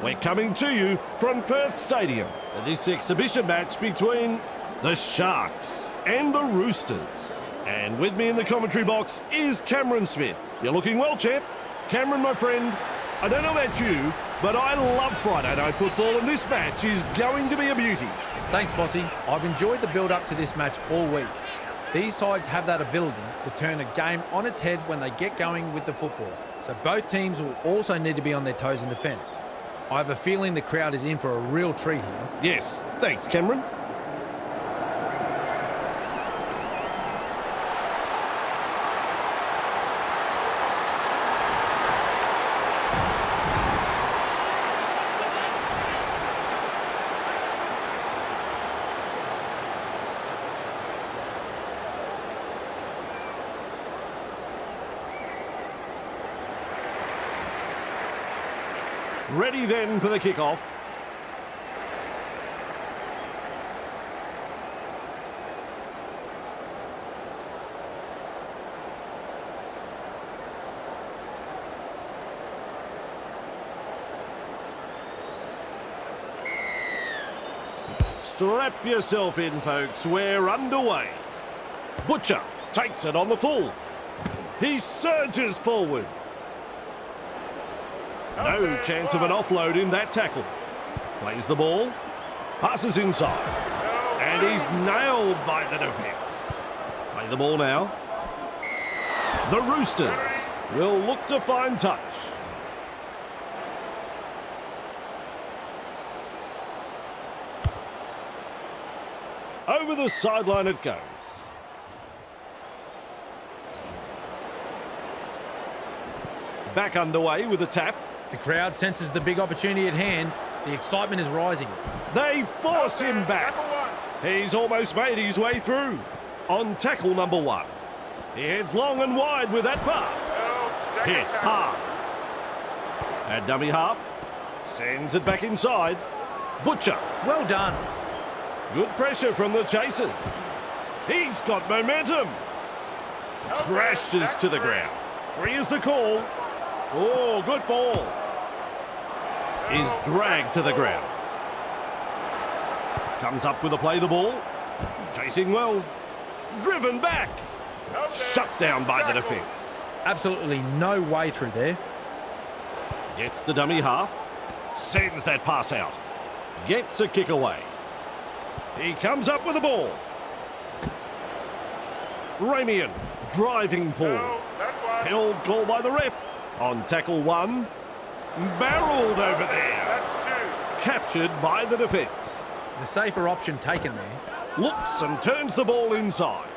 We're coming to you from Perth Stadium for this exhibition match between the Sharks and the Roosters. And with me in the commentary box is Cameron Smith. You're looking well, champ. Cameron, my friend, I don't know about you, but I love Friday night football, and this match is going to be a beauty. Thanks, Fossey. I've enjoyed the build-up to this match all week. These sides have that ability to turn a game on its head when they get going with the football. So both teams will also need to be on their toes in defence. I have a feeling the crowd is in for a real treat here. Yes, thanks, Cameron. Ready then for the kickoff. Strap yourself in, folks. We're underway. Butcher takes it on the full. He surges forward. No chance of an offload in that tackle. Plays the ball, passes inside, and he's nailed by the defence. Play the ball now. The Roosters will look to find touch. Over the sideline it goes. Back underway with a tap. The crowd senses the big opportunity at hand. The excitement is rising. They force him back. He's almost made his way through. On tackle number 1. He heads long and wide with that pass. Hit hard. At dummy half. Sends it back inside. Butcher. Well done. Good pressure from the chasers. He's got momentum. Crashes to the ground. 3 is the call. Oh, good ball. Is dragged to the ground. Comes up with a play the ball. Chasing well. Driven back. Shut down by the defence. Absolutely no way through there. Gets the dummy half. Sends that pass out. Gets a kick away. He comes up with the ball. Ramian driving forward. Held call by the ref. On tackle 1. Barreled over there. Captured by the defence. The safer option taken there. Looks and turns the ball inside.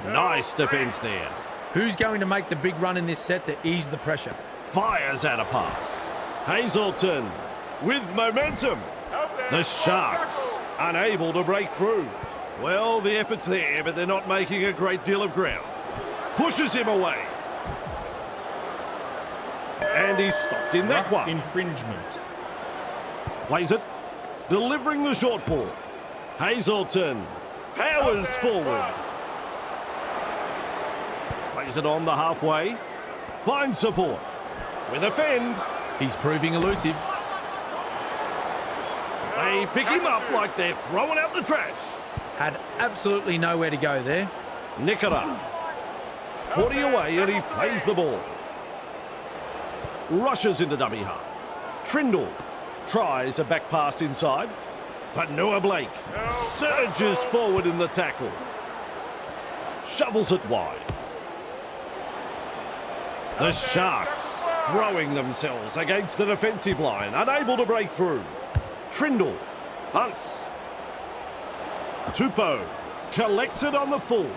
Nice defence there. Who's going to make the big run in this set to ease the pressure? Fires out a pass. Hazelton with momentum. The Sharks unable to break through. Well, the effort's there, but they're not making a great deal of ground. Pushes him away. And he's stopped in that one. Infringement. Plays it. Delivering the short ball. Hazelton powers forward. Plays it on the halfway. Finds support. With a fend. He's proving elusive. They pick him up like they're throwing out the trash. Had absolutely nowhere to go there. Nickera. 40 away and he plays the ball. Rushes into dummy half. Trindle tries a back pass inside. Vanua Blake surges forward in the tackle. Shovels it wide. The Sharks throwing themselves against the defensive line, unable to break through. Trindle hunts. Tupou collects it on the full.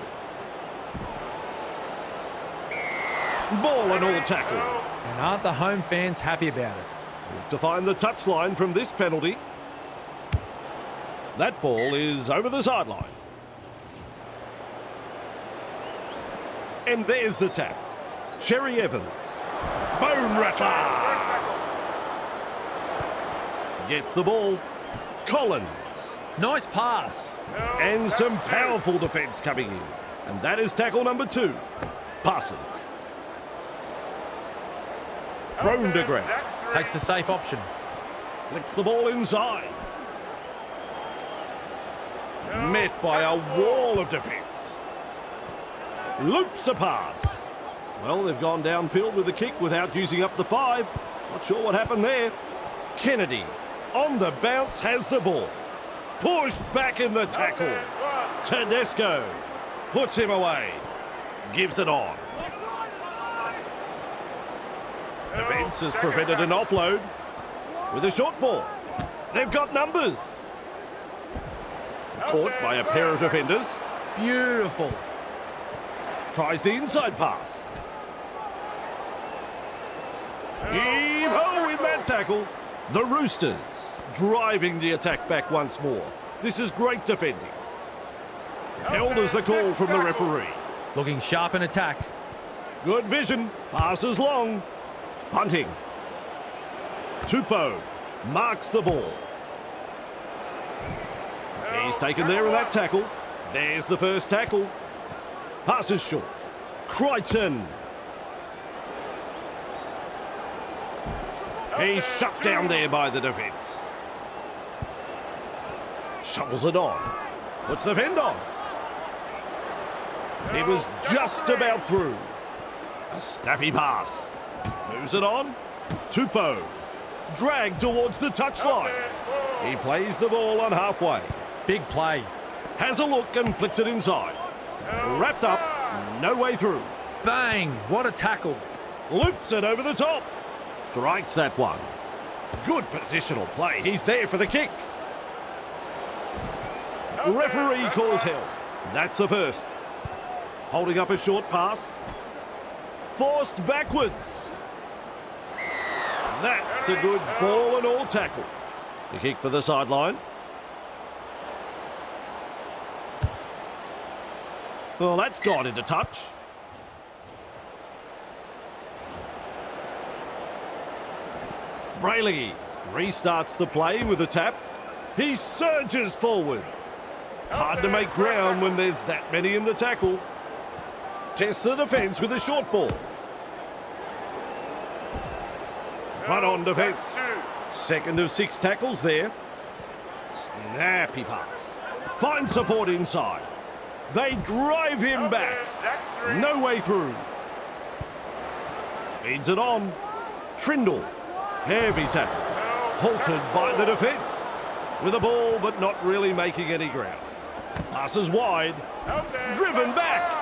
Ball and all tackle. And aren't the home fans happy about it? Look to find the touchline from this penalty. That ball is over the sideline. And there's the tap. Cherry Evans. Bone rattler. Gets the ball. Collins. Nice pass. And some powerful defence coming in. And that is tackle number 2. Passes. Thrown to ground. Takes the safe option. Flicks the ball inside. Met by a wall of defence. Loops a pass. Well, they've gone downfield with the kick without using up the 5. Not sure what happened there. Kennedy on the bounce has the ball. Pushed back in the tackle. Tedesco puts him away. Gives it on. Defence has prevented an offload with a short ball. They've got numbers. Caught by a pair of defenders. Beautiful. Tries the inside pass. Heave-ho in that tackle. The Roosters driving the attack back once more. This is great defending. Held as the call from the referee. Looking sharp in attack. Good vision. Passes long. Punting. Tupou marks the ball. He's taken there in that tackle. There's the first tackle. Passes short. Crichton. He's shut down there by the defence. Shovels it on. Puts the fend on. He was just about through. A snappy pass. Moves it on. Tupou. Dragged towards the touchline. He plays the ball on halfway. Big play. Has a look and flicks it inside. Wrapped up. No way through. Bang! What a tackle. Loops it over the top. Strikes that one. Good positional play. He's there for the kick. Referee calls held. That's the first. Holding up a short pass. Forced backwards. That's a good ball and all tackle. The kick for the sideline. Well, that's gone into touch. Brayley restarts the play with a tap. He surges forward. Hard to make ground when there's that many in the tackle. Tests the defence with a short ball. Front on defence. Second of 6 tackles there. Snappy pass. Finds support inside. They drive him back. No way through. Feeds it on. Trindle. Heavy tackle. Halted by the defence. With a ball but not really making any ground. Passes wide. Driven back.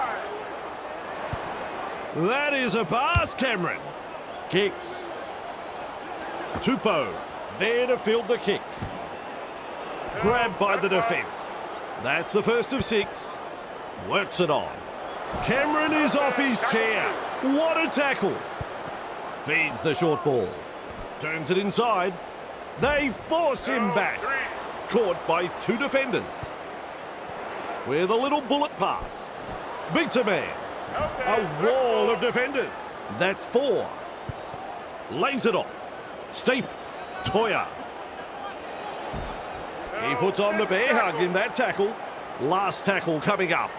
That is a pass, Cameron. Kicks. Tupou there to field the kick. Grabbed by the defence. That's the first of 6. Works it on. Cameron is off his chair. What a tackle. Feeds the short ball. Turns it inside. They force him back. Caught by 2 defenders. With a little bullet pass. Beats a man. A wall of defenders. That's 4. Lays it off. Steep. Toya. He puts on the bear hug in that tackle. Last tackle coming up.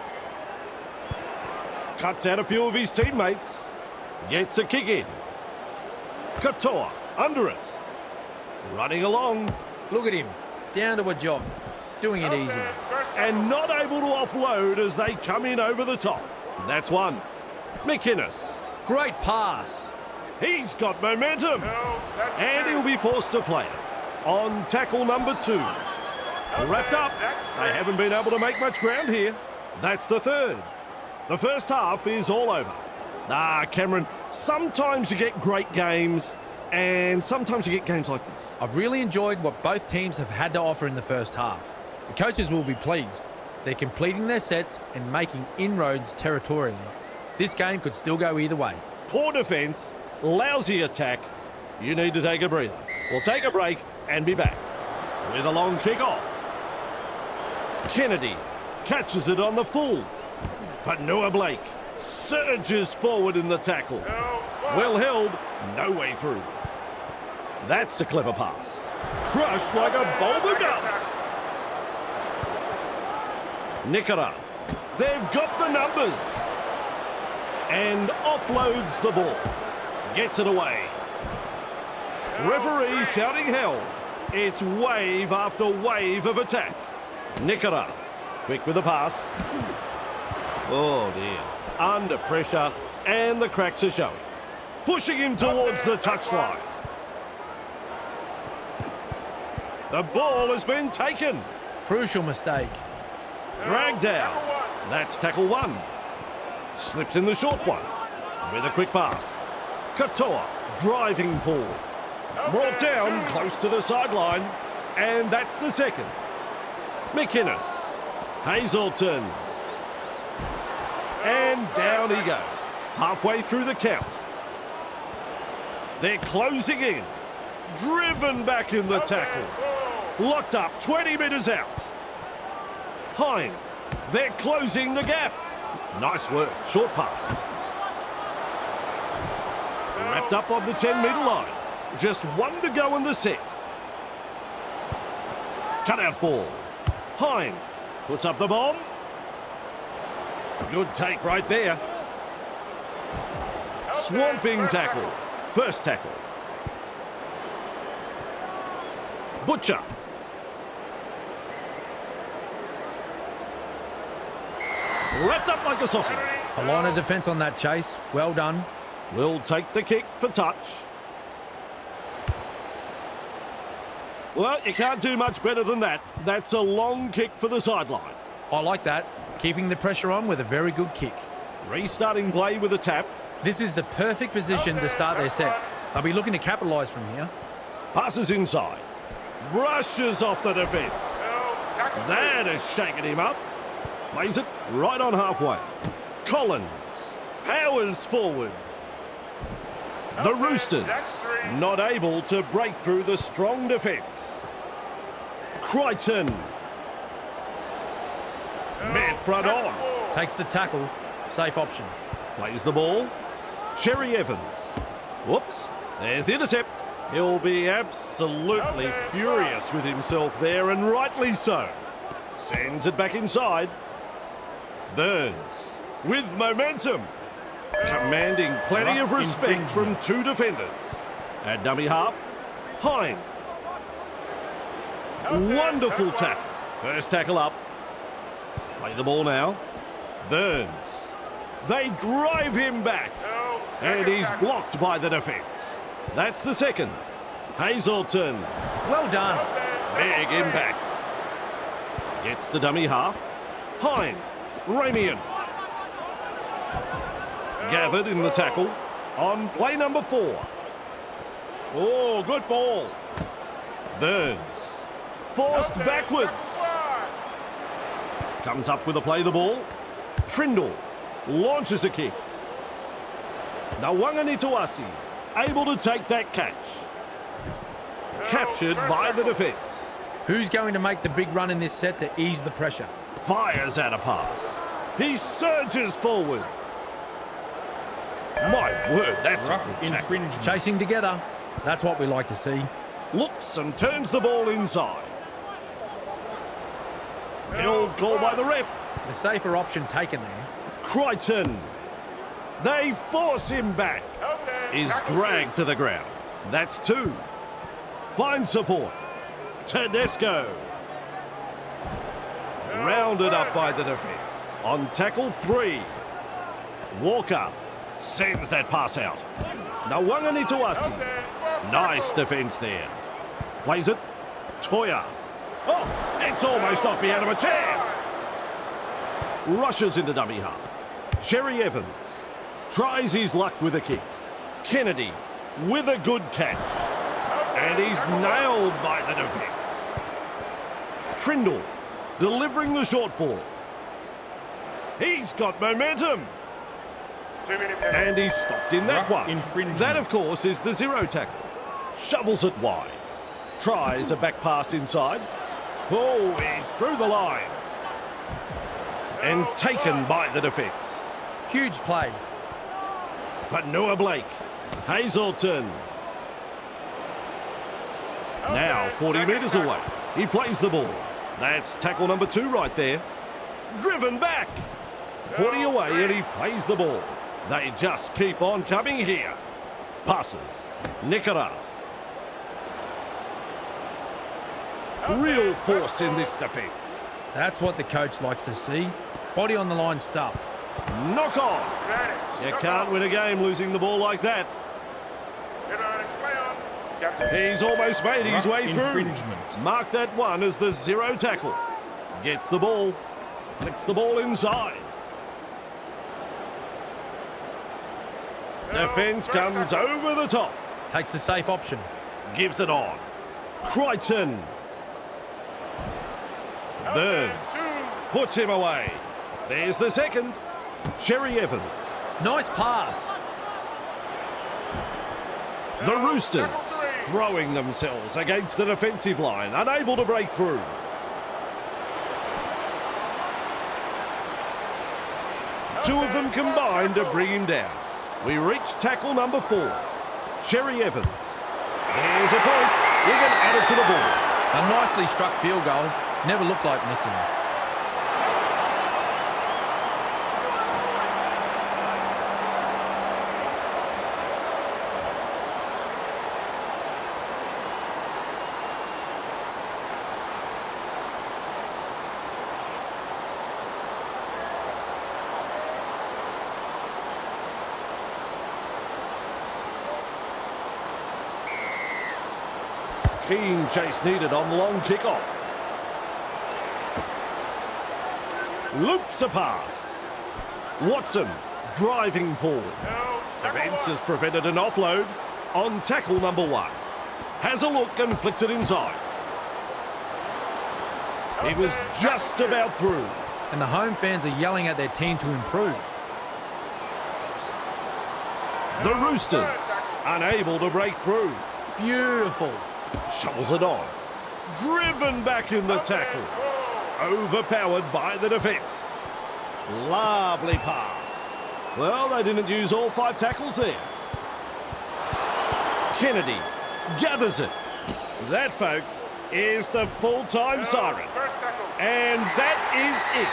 Cuts out a few of his teammates. Gets a kick in. Katoa under it. Running along. Look at him. Down to a jog. Doing it easy. And not able to offload as they come in over the top. That's 1. McInnes. Great pass. He's got momentum. And he'll be forced to play it. On tackle number 2. Wrapped up. They haven't been able to make much ground here. That's the 3rd. The first half is all over. Cameron, sometimes you get great games and sometimes you get games like this. I've really enjoyed what both teams have had to offer in the first half. The coaches will be pleased. They're completing their sets and making inroads territorially. This game could still go either way. Poor defence, lousy attack. You need to take a breather. We'll take a break and be back. With a long kick-off. Kennedy catches it on the full. Fanua Blake surges forward in the tackle. Well held, no way through. That's a clever pass. Crushed like a boulder gun. Nikora, they've got the numbers. And offloads the ball. Gets it away. Referee shouting hell. It's wave after wave of attack. Nikora, quick with the pass. Oh dear. Under pressure, and the cracks are showing. Pushing him towards the touchline. The ball has been taken. Crucial mistake. Dragged down. That's tackle one. Slips in the short one. With a quick pass. Katoa driving forward. Brought down close to the sideline. And that's the second. McInnes. Hazelton. And down he goes. Halfway through the count. They're closing in. Driven back in the tackle. Locked up 20 metres out. Hine. They're closing the gap. Nice work. Short pass. Wrapped up on the 10-metre line. Just one to go in the set. Cut-out ball. Hine puts up the bomb. Good take right there. Swamping tackle. First tackle. Butcher. Wrapped up like a sausage. A line of defence on that chase. Well done. Will take the kick for touch. Well, you can't do much better than that. That's a long kick for the sideline. I like that. Keeping the pressure on with a very good kick. Restarting play with a tap. This is the perfect position to start their set. They'll be looking to capitalise from here. Passes inside. Brushes off the defence. That has shaken him up. Plays it right on halfway. Collins powers forward. The Roosters not able to break through the strong defence. Crichton. Met front on. Takes the tackle. Safe option. Plays the ball. Cherry Evans. Whoops. There's the intercept. He'll be absolutely furious with himself there, and rightly so. Sends it back inside. Burns with momentum. Commanding plenty of respect from two defenders. At dummy half, Hine. Wonderful tackle. First tackle up. Play the ball now. Burns. They drive him back. And he's blocked by the defence. That's the second. Hazelton. Well done. Big impact. Gets to dummy half. Hine. Ramian. Gathered in the tackle on play number 4. Oh, good ball. Burns. Forced backwards. Comes up with a play the ball. Trindle launches a kick. Nawanganituasi able to take that catch. Captured by the defence. Who's going to make the big run in this set to ease the pressure? Fires out a pass. He surges forward. My word, that's a good tackle. Chasing together. That's what we like to see. Looks and turns the ball inside. Held call by the ref. The safer option taken there. Crichton. They force him back. Is dragged to the ground. That's 2. Finds support. Tedesco. Rounded up by the defence. On tackle 3. Walker sends that pass out. Nawanganituasi. Nice defence there. Plays it. Toya. Oh, it's almost knocked me out of a chair. Rushes into dummy half. Cherry Evans tries his luck with a kick. Kennedy with a good catch. And he's nailed by the defence. Trindle delivering the short ball. He's got momentum. And he's stopped in that one. That, of course, is the 0 tackle. Shovels it wide. Tries a back pass inside. Oh, he's through the line. And taken by the defence. Huge play. Panua Blake. Hazelton. Now 40 metres away. He plays the ball. That's tackle number 2 right there. Driven back. 40 away and he plays the ball. They just keep on coming here. Passes. Nikora. Real force in this defence. That's what the coach likes to see. Body on the line stuff. Knock on. You can't win a game losing the ball like that. He's almost made his way through. Mark that one as the 0 tackle. Gets the ball. Flicks the ball inside. Defence comes over the top. Takes the safe option. Gives it on. Crichton. Burns. Puts him away. There's the second. Cherry Evans. Nice pass. The Roosters throwing themselves against the defensive line, unable to break through. Two of them combined to bring him down. We reach tackle number 4. Cherry Evans. Here's a point. We can add it to the board. A nicely struck field goal. Never looked like missing. Keen chase needed on the long kick-off. Loops a pass. Watson driving forward. Defence has prevented an offload on tackle number 1. Has a look and flicks it inside. He was just about through. And the home fans are yelling at their team to improve. The Roosters unable to break through. Beautiful. Shovels it on. Driven back in the tackle. Overpowered by the defence. Lovely pass. Well, they didn't use all 5 tackles there. Kennedy gathers it. That, folks, is the full-time siren. And that is it.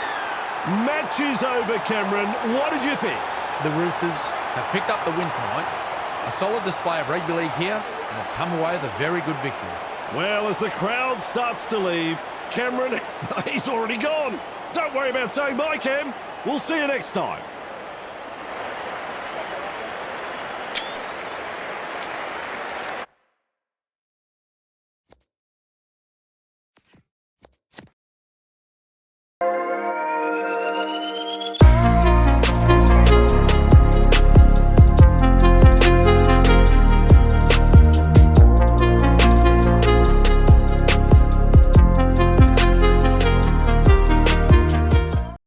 Match is over, Cameron. What did you think? The Roosters have picked up the win tonight. A solid display of rugby league here, and have come away with a very good victory. Well, as the crowd starts to leave, Cameron, he's already gone. Don't worry about saying bye, Cam. We'll see you next time.